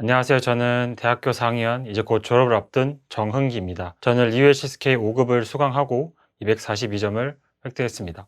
안녕하세요. 저는 대학교 4학년 이제 곧 졸업을 앞둔 정흥기입니다. 저는 리우 HSK 5급을 수강하고 242점을 획득했습니다.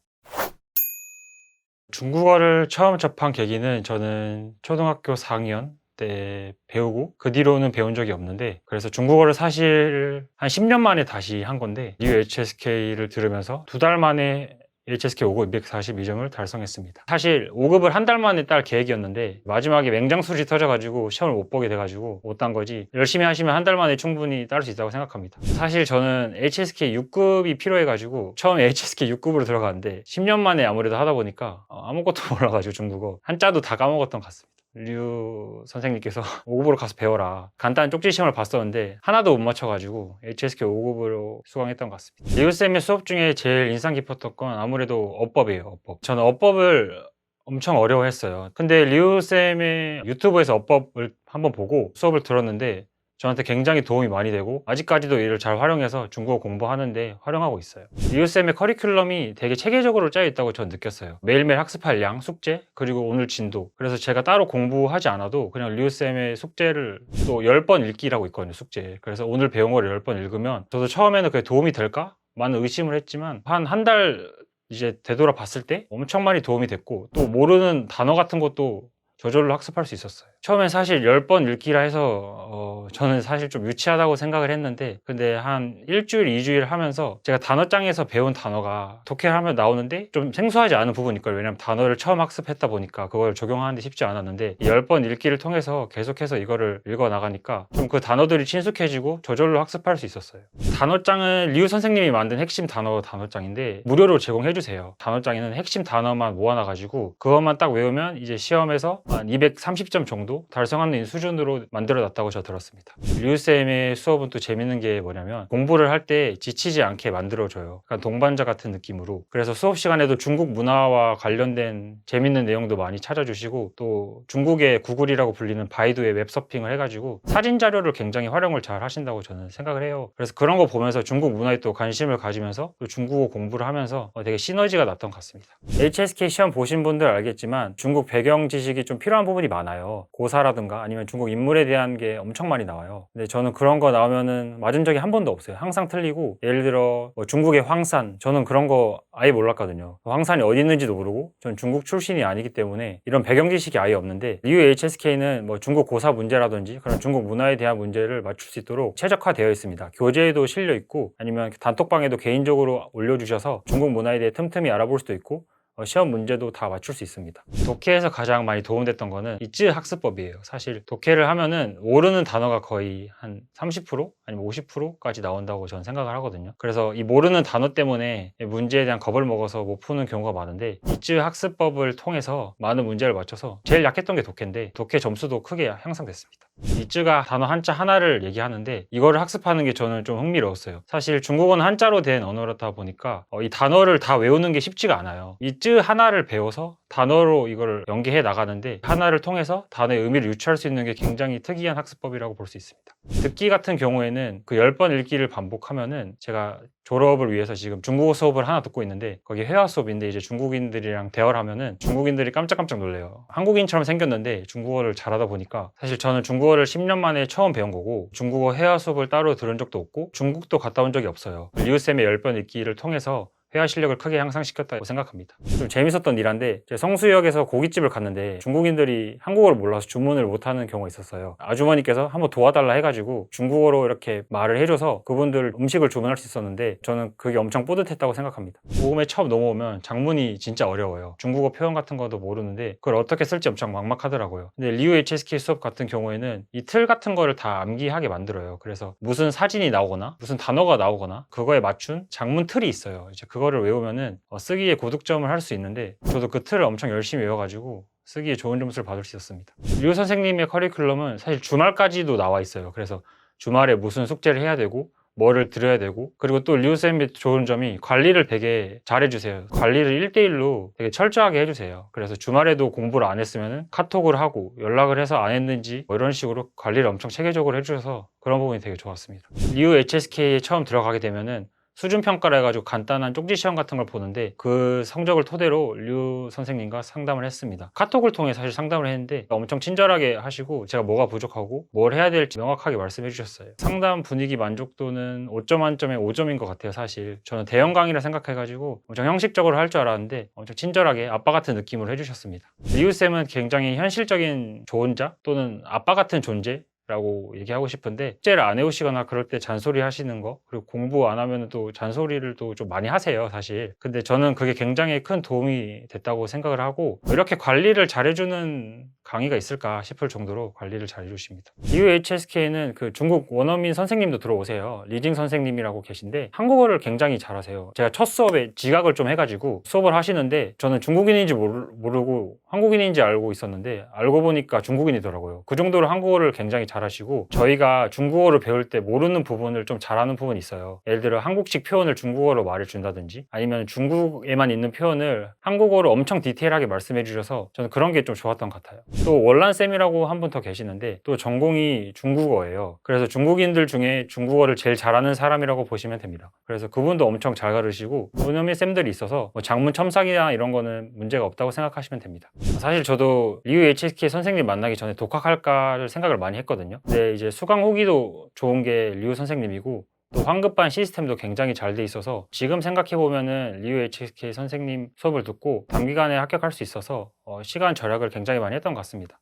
중국어를 처음 접한 계기는 저는 초등학교 4학년 때 배우고 그 뒤로는 배운 적이 없는데, 그래서 중국어를 사실 한 10년 만에 다시 한 건데, 리우 HSK를 들으면서 2달 만에 HSK 5급 242점을 달성했습니다. 사실 5급을 한 달 만에 딸 계획이었는데 마지막에 맹장술이 터져가지고 시험을 못 보게 돼가지고 못 딴 거지, 열심히 하시면 한 달 만에 충분히 딸 수 있다고 생각합니다. 사실 저는 HSK 6급이 필요해가지고 처음에 HSK 6급으로 들어갔는데 10년 만에 아무래도 하다 보니까 아무것도 몰라가지고 중국어 한자도 다 까먹었던 것 같습니다. 류 선생님께서 5급으로 가서 배워라, 간단한 쪽지 시험을 봤었는데 하나도 못 맞춰가지고 HSK 5급으로 수강했던 것 같습니다. 리우쌤의 수업 중에 제일 인상 깊었던 건 아무래도 어법이에요. 어법. 저는 어법을 엄청 어려워했어요. 근데 리우쌤의 유튜브에서 어법을 한번 보고 수업을 들었는데 저한테 굉장히 도움이 많이 되고 아직까지도 이를 잘 활용해서 중국어 공부하는데 활용하고 있어요. 리우쌤의 커리큘럼이 되게 체계적으로 짜여 있다고 저는 느꼈어요. 매일매일 학습할 양, 숙제, 그리고 오늘 진도. 그래서 제가 따로 공부하지 않아도 그냥 리우쌤의 숙제를 또 10번 읽기라고 있거든요, 숙제. 그래서 오늘 배운 걸 10번 읽으면 저도 처음에는 그게 도움이 될까? 많은 의심을 했지만 한 달 이제 되돌아 봤을 때 엄청 많이 도움이 됐고, 또 모르는 단어 같은 것도 저절로 학습할 수 있었어요. 처음엔 사실 10번 읽기라 해서 저는 사실 좀 유치하다고 생각을 했는데, 근데 한 일주일, 2주일 하면서 제가 단어장에서 배운 단어가 독해를 하면 나오는데 좀 생소하지 않은 부분이 있거든요. 왜냐면 단어를 처음 학습했다 보니까 그걸 적용하는데 쉽지 않았는데, 10번 읽기를 통해서 계속해서 이거를 읽어 나가니까 좀 그 단어들이 친숙해지고 저절로 학습할 수 있었어요. 단어장은 리우 선생님이 만든 핵심 단어장인데 무료로 제공해 주세요. 단어장에는 핵심 단어만 모아놔가지고 그것만 딱 외우면 이제 시험에서 한 230점 정도 달성하는 수준으로 만들어 놨다고 저 들었습니다. 리우쌤의 수업은 또 재밌는 게 뭐냐면 공부를 할 때 지치지 않게 만들어줘요. 약간 동반자 같은 느낌으로. 그래서 수업 시간에도 중국 문화와 관련된 재밌는 내용도 많이 찾아주시고, 또 중국의 구글이라고 불리는 바이두의 웹서핑을 해가지고 사진 자료를 굉장히 활용을 잘 하신다고 저는 생각을 해요. 그래서 그런 거 보면서 중국 문화에 또 관심을 가지면서 또 중국어 공부를 하면서 되게 시너지가 났던 것 같습니다. HSK 시험 보신 분들 알겠지만 중국 배경 지식이 좀 필요한 부분이 많아요. 고사라든가 아니면 중국 인물에 대한 게 엄청 많이 나와요. 근데 저는 그런 거 나오면은 맞은 적이 한 번도 없어요. 항상 틀리고, 예를 들어 뭐 중국의 황산, 저는 그런 거 아예 몰랐거든요. 황산이 어디 있는지도 모르고, 저는 중국 출신이 아니기 때문에 이런 배경 지식이 아예 없는데, 리우 HSK는 뭐 중국 고사 문제라든지 그런 중국 문화에 대한 문제를 맞출 수 있도록 최적화되어 있습니다. 교재에도 실려 있고 아니면 단톡방에도 개인적으로 올려주셔서 중국 문화에 대해 틈틈이 알아볼 수도 있고, 시험 문제도 다 맞출 수 있습니다. 독해에서 가장 많이 도움됐던 거는 이쯔 학습법이에요. 사실 독해를 하면은 모르는 단어가 거의 한 30% 아니면 50%까지 나온다고 저는 생각을 하거든요. 그래서 이 모르는 단어 때문에 문제에 대한 겁을 먹어서 못 푸는 경우가 많은데, 이쯔 학습법을 통해서 많은 문제를 맞춰서 제일 약했던 게 독해인데 독해 점수도 크게 향상됐습니다. 이쯔가 단어 한자 하나를 얘기하는데 이거를 학습하는 게 저는 좀 흥미로웠어요. 사실 중국어는 한자로 된 언어다 보니까 이 단어를 다 외우는 게 쉽지가 않아요. 이쯔 하나를 배워서 단어로 이걸 연계해 나가는데, 하나를 통해서 단어의 의미를 유추할 수 있는 게 굉장히 특이한 학습법이라고 볼 수 있습니다. 듣기 같은 경우에는 그 10번 읽기를 반복하면은, 제가 졸업을 위해서 지금 중국어 수업을 하나 듣고 있는데 거기 회화 수업인데 이제 중국인들이랑 대화를 하면은 중국인들이 깜짝깜짝 놀래요. 한국인처럼 생겼는데 중국어를 잘하다 보니까, 사실 저는 중국어를 10년 만에 처음 배운 거고 중국어 회화 수업을 따로 들은 적도 없고 중국도 갔다 온 적이 없어요. 리우쌤의 10번 읽기를 통해서 회화 실력을 크게 향상시켰다고 생각합니다. 좀 재밌었던 일화인데, 제가 성수역에서 고깃집을 갔는데 중국인들이 한국어를 몰라서 주문을 못하는 경우가 있었어요. 아주머니께서 한번 도와달라 해가지고 중국어로 이렇게 말을 해줘서 그분들 음식을 주문할 수 있었는데, 저는 그게 엄청 뿌듯했다고 생각합니다. 모음에 처음 넘어오면 장문이 진짜 어려워요. 중국어 표현 같은 것도 모르는데 그걸 어떻게 쓸지 엄청 막막하더라고요. 근데 리우 HSK 수업 같은 경우에는 이 틀 같은 거를 다 암기하게 만들어요. 그래서 무슨 사진이 나오거나 무슨 단어가 나오거나 그거에 맞춘 장문 틀이 있어요. 이제 그거를 외우면은 쓰기에 고득점을 할 수 있는데, 저도 그 틀을 엄청 열심히 외워가지고 쓰기에 좋은 점수를 받을 수 있었습니다. 리우 선생님의 커리큘럼은 사실 주말까지도 나와 있어요. 그래서 주말에 무슨 숙제를 해야 되고 뭐를 들어야 되고, 그리고 또 리우쌤의 좋은 점이 관리를 되게 잘해주세요. 관리를 1대1로 되게 철저하게 해주세요. 그래서 주말에도 공부를 안 했으면 카톡을 하고 연락을 해서 안 했는지 뭐 이런 식으로 관리를 엄청 체계적으로 해주셔서 그런 부분이 되게 좋았습니다. 리우 HSK에 처음 들어가게 되면은 수준 평가를 해가지고 간단한 쪽지 시험 같은 걸 보는데 그 성적을 토대로 류 선생님과 상담을 했습니다. 카톡을 통해 사실 상담을 했는데 엄청 친절하게 하시고 제가 뭐가 부족하고 뭘 해야 될지 명확하게 말씀해 주셨어요. 상담 분위기 만족도는 5점 만점에 5점인 것 같아요. 사실 저는 대형 강의라 생각해가지고 엄청 형식적으로 할 줄 알았는데 엄청 친절하게 아빠 같은 느낌으로 해주셨습니다. 리우쌤은 굉장히 현실적인 조언자 또는 아빠 같은 존재 라고 얘기하고 싶은데 숙제를 안 해오시거나 그럴 때 잔소리 하시는 거, 그리고 공부 안 하면 또 잔소리를 또 좀 많이 하세요 사실. 근데 저는 그게 굉장히 큰 도움이 됐다고 생각을 하고 이렇게 관리를 잘해주는 강의가 있을까 싶을 정도로 관리를 잘 해주십니다. UHSK는 그 중국 원어민 선생님도 들어오세요. 리징 선생님이라고 계신데 한국어를 굉장히 잘하세요. 제가 첫 수업에 지각을 좀 해가지고 수업을 하시는데 저는 중국인인지 모르고 한국인인지 알고 있었는데 알고 보니까 중국인이더라고요. 그 정도로 한국어를 굉장히 잘하시고 저희가 중국어를 배울 때 모르는 부분을 좀 잘하는 부분이 있어요. 예를 들어 한국식 표현을 중국어로 말해준다든지 아니면 중국에만 있는 표현을 한국어로 엄청 디테일하게 말씀해 주셔서 저는 그런 게 좀 좋았던 것 같아요. 또 월란쌤이라고 한 분 더 계시는데 또 전공이 중국어예요. 그래서 중국인들 중에 중국어를 제일 잘하는 사람이라고 보시면 됩니다. 그래서 그분도 엄청 잘 가르치고 원어민 쌤들이 있어서 뭐 장문 첨삭이나 이런 거는 문제가 없다고 생각하시면 됩니다. 사실 저도 리우 HSK 선생님 만나기 전에 독학할까를 생각을 많이 했거든요. 근데 이제 수강 후기도 좋은 게 리우 선생님이고 또 환급반 시스템도 굉장히 잘 돼 있어서 지금 생각해보면은 리우 HSK 선생님 수업을 듣고 단기간에 합격할 수 있어서 시간 절약을 굉장히 많이 했던 것 같습니다.